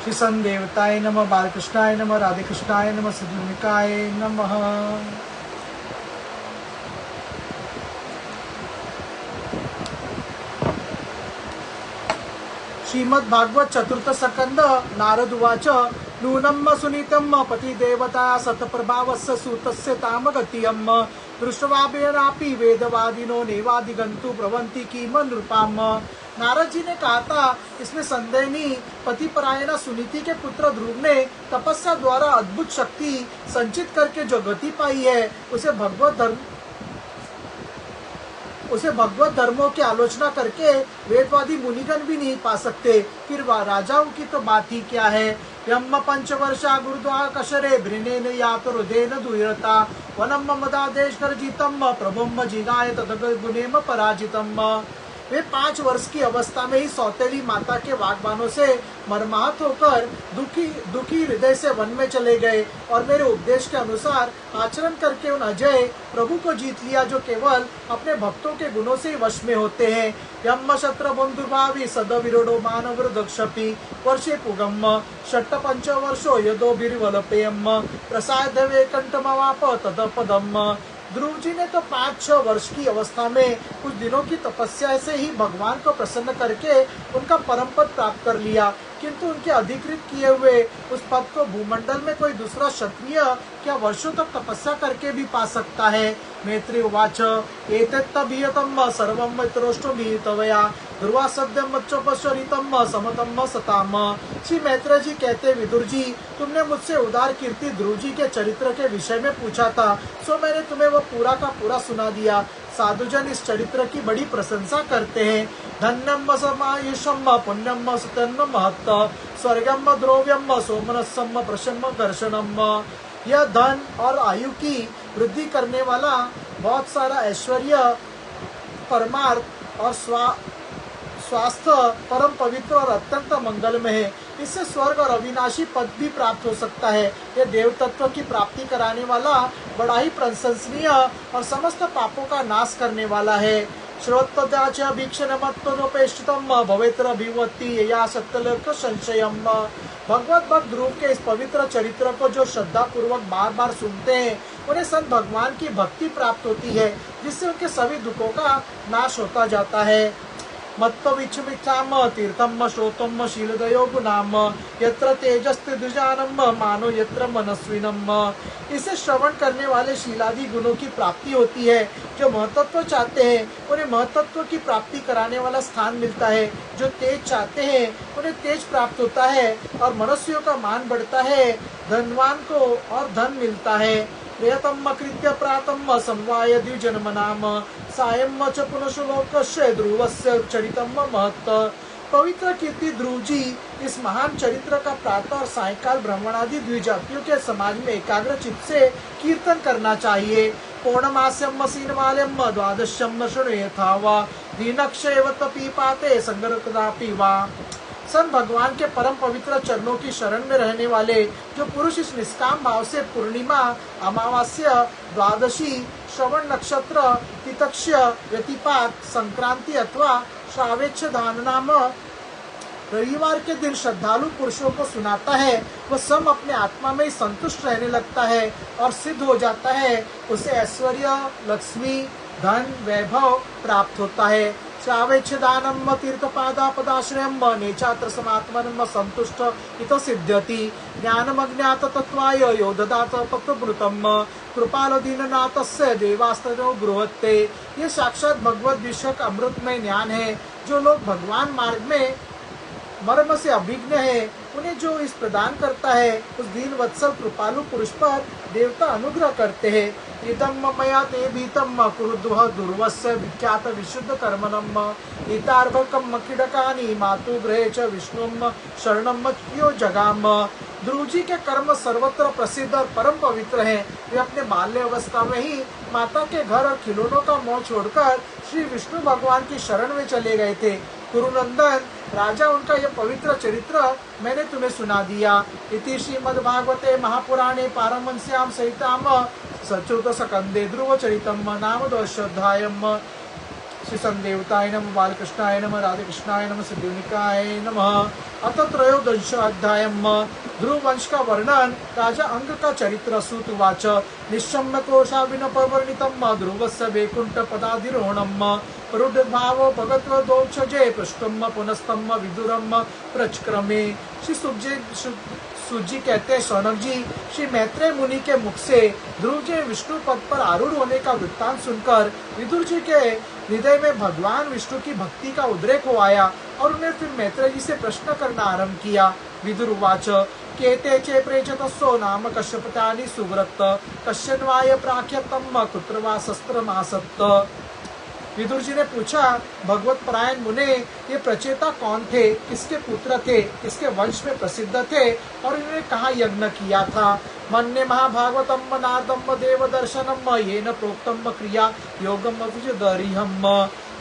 श्री संदेवताय नमः, बालकृष्णाय नमः, राधे कृष्णाय नमः, सद्गुणिकाय नमः। श्रीमद् भागवत चतुर्थ स्कंद। नारद उवाच नूनं सुनीतं पतिदेवता सतप्रभावस्य सूतस्य तामगतियम् दृष्ट्वापि वेदवादिनो नेवादिगन्तु प्रवन्ति किम नृपाम। नारद जी ने कहा था, इसमें संदेह नहीं, पतिपरायणा सुनीति के पुत्र ध्रुव ने तपस्या द्वारा अद्भुत शक्ति संचित करके जो गति पाई है, उसे भगवत धर्मों की आलोचना करके वेदवादी मुनिगण भी नहीं पा सकते। फिर राजाओं की तो बात ही क्या है। यम पंचवर्षा गुरुद्वार कशरे भृनेन यात रुदेन दुयरता वनम मदादेश गर्जितम प्रभुम जिगाय तदगुणेम पराजितम। वे 5 वर्ष की अवस्था में ही सौतेली माता के वाग्बानों से मर्माहत होकर दुखी हृदय से वन में चले गए और मेरे उपदेश के अनुसार आचरण करके उन अजय प्रभु को जीत लिया, जो केवल अपने भक्तों के गुणों से ही वश में होते हैं। यम शत्र बंधुभावी सद विरोधो मानव दक्षपि वर्षे पुगम षट्ट पंचवर्षो यदो बिरवलपेयम प्रसाद वे कंठमवाप तदपदम। ध्रुव जी ने तो 5-6 वर्ष की अवस्था में कुछ दिनों की तपस्या से ही भगवान को प्रसन्न करके उनका परम पद प्राप्त कर लिया, किंतु उनके अधिकृत किए हुए उस पद को भूमंडल में कोई दूसरा क्षत्रिय क्या वर्षों तक तपस्या करके भी पा सकता है। मैत्री उवाच एतत्तभियतम सर्वम मित्रोष्टमितवया ध्रुवा सद्यम मच्चोपश्वरितम समतम सताम। श्री मैत्री जी कहते, विदुर जी, तुमने मुझसे उदार कीर्ति ध्रुव जी के चरित्र के विषय में पूछा था, सो मैंने तुम्हें वो पूरा का पूरा सुना दिया। साधुजन इस चरित्र की बड़ी प्रशंसा करते हैं। धन्यम समायुषम पुण्यम सुतन्म महत्त स्वर्गम द्रव्यम सोमनसम प्रसन्न दर्शनम। यह धन और आयु की वृद्धि करने वाला बहुत सारा ऐश्वर्य, परमार्थ और स्वास्थ्य परम पवित्र और अत्यंत मंगलमय है। इससे स्वर्ग और अविनाशी पद भी प्राप्त हो सकता है। यह देव तत्व की प्राप्ति कराने वाला बड़ा ही प्रशंसनीय और समस्त पापों का नाश करने वाला है। श्रोतदाच भीक्षणमत्तोपेष्टितम भवेत्र अभिवत्ति या सत्यलोक संशयम। भगवत भक्त ध्रुव के इस पवित्र चरित्र को जो श्रद्धा पूर्वक बार बार सुनते हैं, उन्हें संत भगवान की भक्ति प्राप्त होती है, जिससे उनके सभी दुखों का नाश होता जाता है। मत्तविच्छमिच्छाम तीर्थम श्रोतम शीलदयो गुणाम यत्र तेजस्ते दुजानम मानो यत्र मनस्विनम। इसे श्रवण करने वाले शीलादि गुणों की प्राप्ति होती है। जो महतत्व चाहते हैं उन्हें महतत्व की प्राप्ति कराने वाला स्थान मिलता है। जो तेज चाहते हैं उन्हें तेज प्राप्त होता है और मनुष्यों का मान बढ़ता है। धनवान को और धन मिलता है। प्रियतम कृत्य प्रातम संवाय द्विजन्म नाम सायं च पुनश्लोकस्य ध्रुवस्य चरितम महत्त। पवित्र कीर्ति ध्रुव जी इस महान चरित्र का प्रातः और सायकाल ब्राह्मणादि द्विजातियों के समाज में एकाग्र चित्त से कीर्तन करना चाहिए। पौर्णमास्यम सीनमाल्यम द्वादश्यम शृणुयथा वा दीनक्षेव तपीपाते संगरकदापि वा। संत भगवान के परम पवित्र चरणों की शरण में रहने वाले जो पुरुष इस निष्काम भाव से पूर्णिमा, अमावास्या, द्वादशी, श्रवण नक्षत्र, तितक्ष्य, व्यतिपात, संक्रांति अथवा श्रावेच्छ दान नाम रविवार के दिन श्रद्धालु पुरुषों को सुनाता है, वह सब अपने आत्मा में संतुष्ट रहने लगता है और सिद्ध हो जाता है। उसे ऐश्वर्य, लक्ष्मी, धन, वैभव प्राप्त होता है। श्रावेच्छदानम तीर्थपादापदाश्रयम नेचात्र समात्मनम संतुष्ट इत सिद्ध्यति ज्ञानमज्ञात तत्वाय यो ददात पत्रभृतम कृपालो दीननाथस्य देवास्तनो गृहत्ते। ये साक्षात भगवत विषयक अमृतमय ज्ञान है। जो लोग भगवान मार्ग में मर्म से अभिज्ञ है, उन्हें जो इस प्रदान करता है, उस दीन वत्सल कृपालु पुरुष पर देवता अनुग्रह करते हैं। इदम मया ते भीतम कुरुद्वह दुर्वस्य विख्यात विशुद्ध कर्मणम इतार्भकम किडकानि मातु गृहे च विष्णुम शरणम यो जगाम। ध्रुव जी के कर्म सर्वत्र प्रसिद्ध और परम पवित्र हैं। वे अपने बाल्य अवस्था में ही माता के घर और खिलौनों का मोह छोड़कर श्री विष्णु भगवान की शरण में चले गए थे। कुरुनंदन राजा, उनका यह पवित्र चरित्र मैंने तुम्हें सुना दिया। इति श्रीमद्भागवते महापुराणे पारमहंस्यां सहिताम सचुत स्कंदे ध्रुव चरितम नाम 2 अध्यायम। श्री संदेवताय नमः, बालकृष्णाय नमः, राधे कृष्णाय नमः, सिद्धिविनायकाय नमः। अथ त्रयोदशाध्याय। ध्रुव वंश का वर्णन। राजा अंग का चरित्र। सूत उवाच निशम्य कोशाविनपवर्णितम् ध्रुवस्य वैकुंठ पदाधिरोहणम् रुद्रभावो भगवद्वदोक्षजे पृष्ठम् पुनस्तम् विदुरम् प्रचक्रमे। श्री सुजी कहते हैं, शौनक जी, श्री मैत्रेय मुनि के मुख से ध्रुव जी विष्णु पद पर आरूढ़ होने का वृत्तांत सुनकर विदुर जी के हृदय में भगवान विष्णु की भक्ति का उद्रेक हो आया और उन्हें फिर मैत्रेय जी से प्रश्न करना आरंभ किया। विदुर उवाच केते चे प्रेचतस्सो नाम कश्यपतानि सुव्रत कश्यन्वाय प्राख्यतम् कुत्र वा शस्त्रमासक्त। विदुर जी ने पूछा, भगवत परायण मुने, ये प्रचेता कौन थे, किसके पुत्र थे, किसके वंश में प्रसिद्ध थे और इन्होंने कहाँ यज्ञ किया था। मन्ये महाभागवतम नादम देव दर्शनम येन प्रोक्तम क्रिया योगम अभिजदरिहम।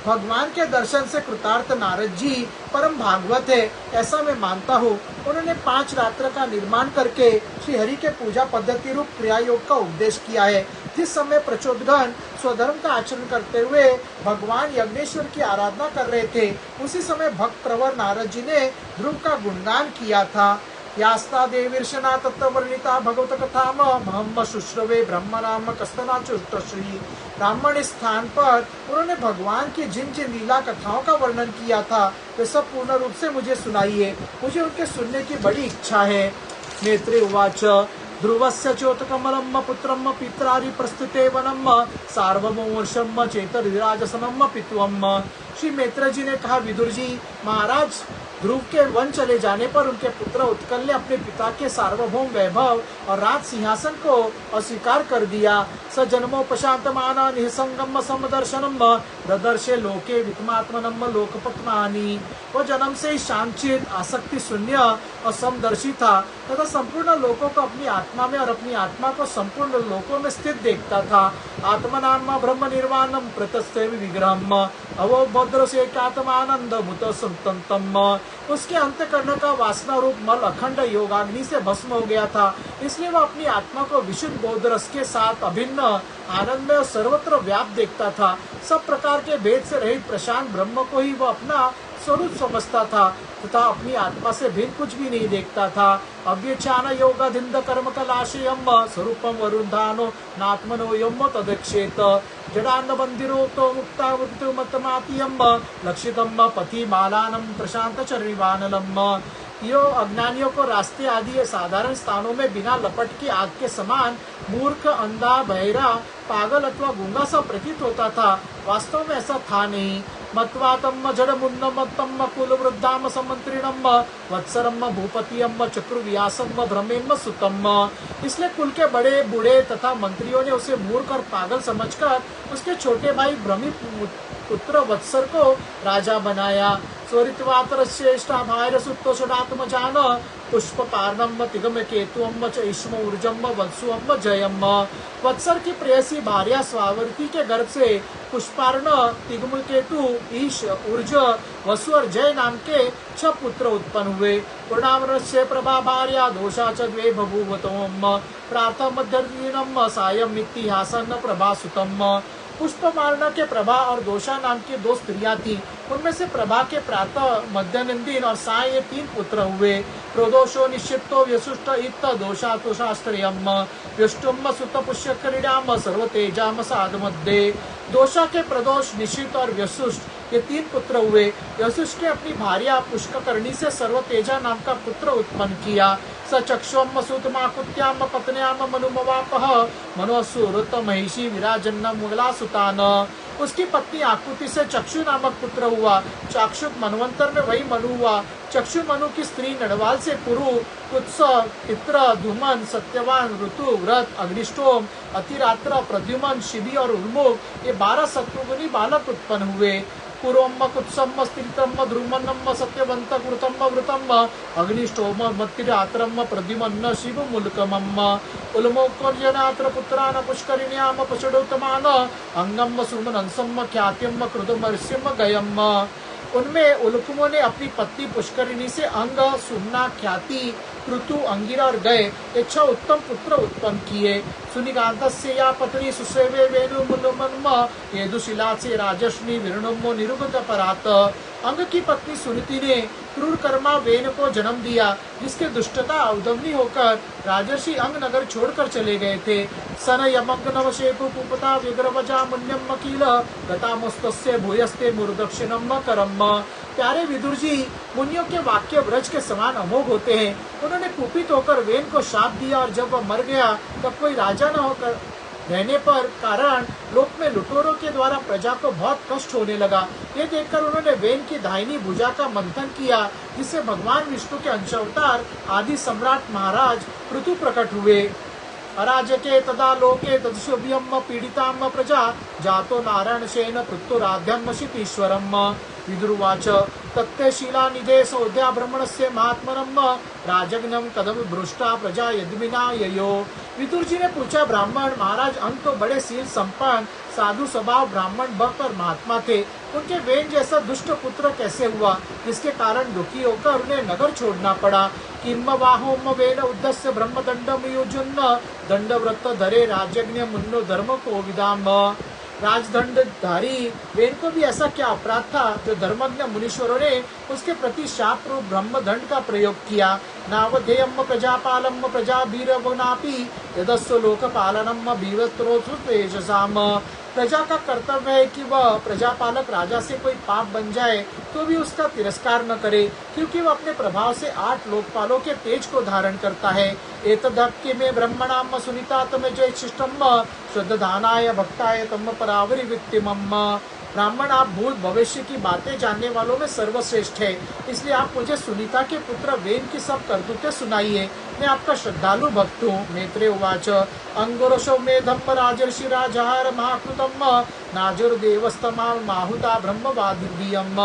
भगवान के दर्शन से कृतार्थ नारद जी परम भागवत है, ऐसा मैं मानता हूँ। उन्होंने 5 रात्र का निर्माण करके श्री हरि के पूजा पद्धति रूप क्रिया योग का उपदेश किया है। जिस समय प्रचोदगण स्वधर्म का आचरण करते हुए भगवान यज्ञेश्वर की आराधना कर रहे थे, उसी समय भक्त प्रवर नारद जी ने ध्रुव का गुणगान किया था। यास्ता देवीर्षणा तत्वर्णिता भगवत कथा महम शुश्रवे ब्रह्म नाम कस्तना चुष्टश्री। ब्राह्मण स्थान पर उन्होंने भगवान की जिन जिन लीला कथाओं का वर्णन किया था वे सब पूर्ण रूप से मुझे सुनाइए, मुझे उनके सुनने की बड़ी इच्छा है। नेत्रे उवाच ध्रुवस्य च्योतकमलम् पुत्रम् पित्रारि प्रस्थिते वनम् सार्वभौमवर्षम् चेतरिराजसनम् पित्वम्। श्री मैत्रेय जी ने कहा, विदुर जी, महाराज ध्रुव के वन चले जाने पर उनके पुत्र उत्कल ने अपने पिता के सार्वभौम वैभव और राज सिंहासन को अस्वीकार कर दिया। स जन्मोपशांतमान निसंगम समदर्शनम ददर्शे लोके वित्मात्मनम लोकपत्मानि। वह जन्म से ही शांतचित, आसक्ति शून्य और समदर्शी था तथा संपूर्ण लोकों को अपनी आत्मा में और अपनी आत्मा को संपूर्ण लोकों में स्थित देखता था। आत्मनाम ब्रह्म निर्वाणम प्रतस्ते विग्रहम अवो भद्र से आत्मानंद मुत संतम। उसके अंतकरण का वासना रूप मल अखंड योगाग्नि से भस्म हो गया था, इसलिए वह अपनी आत्मा को विशुद्ध बौद्ध रस के साथ अभिन्न आनंद में और सर्वत्र व्याप्त देखता था। सब प्रकार के भेद से रहित प्रशांत ब्रह्म को ही वह अपना स्वरूप समझता था तथा अपनी आत्मा से भिन्न कुछ भी नहीं देखता था। अव्यचान योगाधिंद कर्म कलाशयम स्वरूपम वरुन्धानो नात्मनो यम तदक्षेत जडान्न बंदिरो तो मुक्ता मृत्युमतमातियम लक्षितम पथि मालानम प्रशांत चरिवानलम। यो अज्ञानियों को रास्ते आदि साधारण स्थानों में बिना लपट की आग के समान मूर्ख, अंधा, बहरा, पागल अथवा गूंगा सा प्रतीत होता था। वास्तव में ऐसा था नहीं। मत्वातम जड़ मुन्नमत्तम कुल वृद्धाम समंत्रिणम वत्सरम भूपतियम चक्रव्यासम भ्रमेम सुतम। इसलिए कुल के बड़े बूढ़े तथा मंत्रियों ने उसे मूर्ख और पागल समझकर उसके छोटे भाई भ्रमी पुत्र वत्सर को राजा बनाया। स्वरितवातर श्रेष्ठा भाईर सुत्तोषडात्म जान पुष्प पार्णम तिगम केतुअम च इष्म ऊर्जम वत्सुअम जयम। वत्सर की प्रेयसी भार्या स्वावर्ती के गर्भ से पुष्पार्ण, तिगम केतु, ईश, ऊर्ज, वसु और जय नाम के 6 पुत्र उत्पन्न हुए। पूर्णामृतस्य प्रभा भार्या दोषा च द्वे बभूवतोम प्रातः मध्यदिनम सायं इतिहासन प्रभा सुतम। पुष्पमार्णा के प्रभा और दोषा नाम की 2 स्त्रियां थी। उनमें से प्रभा के प्रातः, मध्यान्ह और साय ये 3 पुत्र हुए। प्रोदोषो निश्चितो व्यसुष्ट इत दोषा तुषास्त्रियम व्यष्टुम सुत पुष्य क्रीडाम सर्वतेजाम साध मध्य। दोषा के प्रदोष, निश्चित और व्यसुष्ट ये 3 पुत्र हुए। व्यसुष्ट ने अपनी भार्या पुष्करणी से सर्वतेजा नाम का पुत्र उत्पन्न किया। स चक्षुम सुतमाकुत्याम पत्न्याम मनुमवापह मनोसुरत महिषी विराजन्न मुगला सुतान। उसकी पत्नी आकुति से चक्षु नामक पुत्र हुआ। चाक्षुक मनवंतर में वही मनु हुआ। चक्षु मनु की स्त्री नड़वाल से पुरु, कुत्स, पित्र, धूमन, सत्यवान, ऋतु, व्रत, अग्निष्टोम, अतिरात्र, प्रद्युमन, शिबी और उन्मुख ये 12 सत्वगुणी बालक उत्पन्न हुए। पुरोम कुत्सम स्त्रीतम ध्रुमन्नम सत्यवंत कृतम वृतम अग्निष्टोम मत्तिरात्रम प्रद्युमन्न शिव मुल्कमम उल्मोकर्जनात्र पुत्रान पुष्करिण्याम पशुडोतमान अंगम सुमनंसम ख्यात्यम कृतमर्ष्यम गयम। उनमें उल्कुमों ने अपनी पत्नी पुष्करिणी से अंग, सुमना, ख्याति, ऋतु अंगिरा और गए इच्छा उत्तम पुत्र उत्पन्न किए। सुनिकांतस्य या पत्नी सुसेवे वेणुमुलमन्म येदुशिला से राजश्री विरणुमो निरुगत परात। अंग की पत्नी सुनीति ने क्रूर कर्मा वेन को जन्म दिया, जिसके दुष्टता अवदमनी होकर राजर्षि अंग नगर छोड़कर चले गए थे। सन यमग्नव शेपु पुपता विग्रवजा मुन्यम मकील गतामस्तस्य भूयस्ते मुरुदक्षिणम करम। प्यारे विदुर जी, मुनियों के वाक्य व्रज के समान अमोघ होते हैं। उन्होंने कुपित होकर वेन को शाप दिया और जब वह मर गया तब कोई राजा न होकर रहने पर कारण लोक में लुटेरों के द्वारा प्रजा को बहुत कष्ट होने लगा। ये देखकर उन्होंने वेन की दाहिनी भुजा का मंथन किया, जिससे भगवान विष्णु के अंशावतार आदि सम्राट महाराज ऋतु प्रकट हुए। अराजके तदा लोके तदशुभ्यम पीडिताम प्रजा जातो नारायण सेन पृत्तुराध्यम शितीश्वरम। विदुर्वाच तत्ते शीलानिधे सौद्या ब्रह्मणस्य महात्मनम राजग्नम कदम भ्रष्टा प्रजा यद्मिना ययो। विदुर जी ने पूछा, ब्राह्मण महाराज अंत तो बड़े शील संपन्न साधु स्वभाव ब्राह्मण भक्त और महात्मा थे, उनके वेन जैसा दुष्ट पुत्र कैसे हुआ, जिसके कारण दुखी होकर उन्हें नगर छोड़ना पड़ा। किम वाहोम वेन उद्दस्य ब्रह्म दंडम युजुन्न दंडव्रत धरे राजज्ञ मुन्नो धर्म को विदाम। राजदंडधारी वेन को भी ऐसा क्या अपराध था जो धर्मज्ञ मुनीश्वरों ने उसके प्रति शाप रूप ब्रह्मदंड का प्रयोग किया। नावधेयम प्रजापालम प्रजा बीरवनापि यदस्व लोकपालनम बीवत्रोत्साम। प्रजा का कर्तव्य है कि वह प्रजापालक राजा से कोई पाप बन जाए तो भी उसका तिरस्कार न करे, क्योंकि वह अपने प्रभाव से 8 लोकपालों के तेज को धारण करता है। एतदक्के में ब्रह्मणाम सुनीता तम जय शिष्टम श्रद्धानाय भक्ताय तम परावरी वित्तिमम। ब्राह्मण, आप भूत भविष्य की बातें जानने वालों में सर्वश्रेष्ठ है, इसलिए आप मुझे सुनीता के पुत्र वेन की सब करतूतें सुनाइए। मैं आपका श्रद्धालु भक्त हूँ। मैत्रेय उवाच अंगुरशो मेधम राजर्षि राजहार महाकृतम नाजुर्देवस्तमा माहुता ब्रह्मवादिव्यम।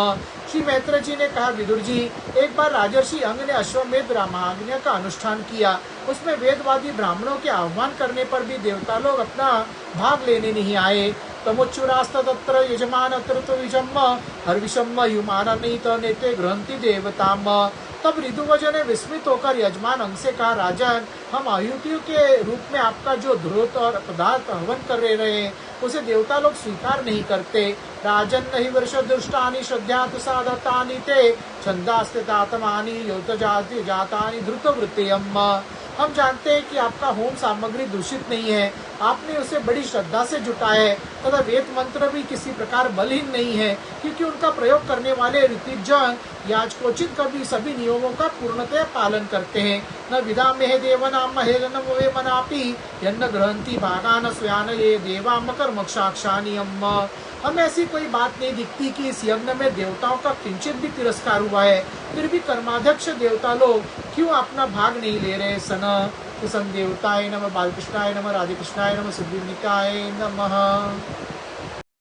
श्री मैत्रेय जी ने कहा, विदुर जी, एक बार राजर्षि अंग ने अश्वमेध महायज्ञ का अनुष्ठान किया। उसमें वेदवादी ब्राह्मणों के आह्वान करने पर भी देवता लोग अपना भाग लेने नहीं आए। तमुच्चुरास्तत्र यजमान विषम हर्विषम युमाननीत नेते ग्रहंति देवताम। तब ऋतुवज ने विस्मित होकर यजमान अंग से कहा, राजन, हम आयुतियों के रूप में आपका जो ध्रुत और पदार्थ हवन कर रहे हैं उसे देवता लोग स्वीकार नहीं करते। राजन नहीं वर्ष दुष्टानि श्रद्धात साधतानि ते छंदास्तितात्मानि योत जाति जातानि धृत वृत्तियम। हम जानते हैं कि आपका होम सामग्री दूषित नहीं है, आपने उसे बड़ी श्रद्धा से जुटाया है तथा वेद मंत्र भी किसी प्रकार बलहीन नहीं है, क्योंकि उनका प्रयोग करने वाले ऋतिजन याजकोचित कभी सभी नियमों का पूर्णतः पालन करते हैं। न विदा में देवनाम हेलनम वे मनापि यन्न ग्रहंती भागान स्वयान ये देवा मकर मक्षाक्षानियम। हमें ऐसी कोई बात नहीं दिखती कि इस यज्ञ में देवताओं का किंचित भी तिरस्कार हुआ है, फिर भी कर्माध्यक्ष देवता लोग क्यों अपना भाग नहीं ले रहे। सन देवताय नमः, बालकृष्णाय नमः, राधे कृष्णाय नमः, सिद्धिनिकाय नमः।